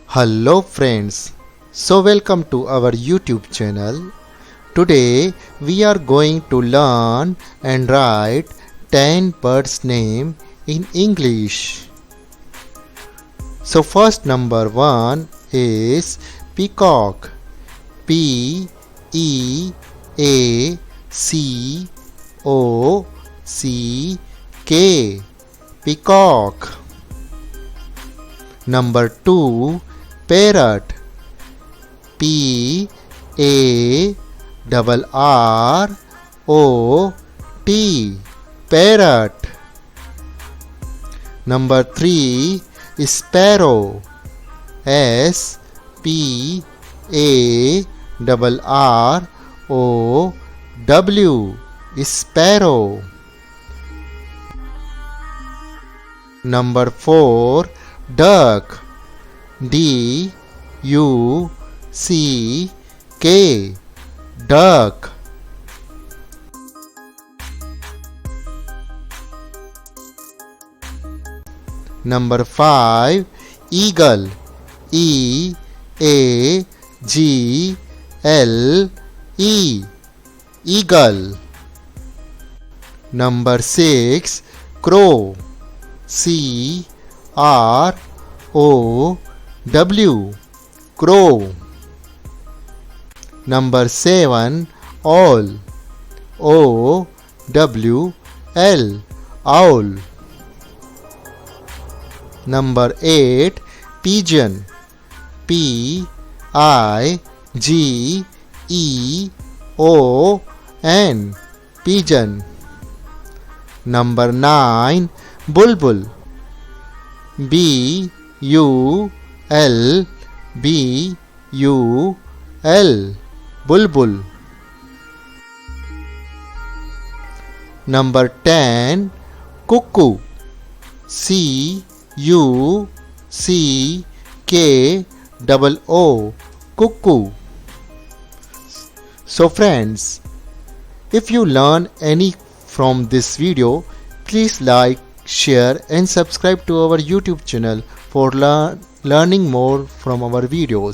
Hello friends, so welcome to our YouTube channel. Today we are going to learn and write 10 birds name in English. So first number 1 is peacock. P E A C O C K, peacock. Number 2, parrot. P A R R O T, parrot. Number 3, sparrow. S P A R R O W, sparrow. Number 4, duck. D U C K, duck. Number 5, eagle. E A G L E, eagle. Number 6, crow. C R O W, crow. Number 7, owl. O W L, owl. Number 8, pigeon. P I G E O N, pigeon. Number 9, bulbul. B U L B U L, bulbul. Number 10, cuckoo. C U C K O, cuckoo. So friends, if you learn any from this video, please like, share and subscribe to our YouTube channel for learning more from our videos.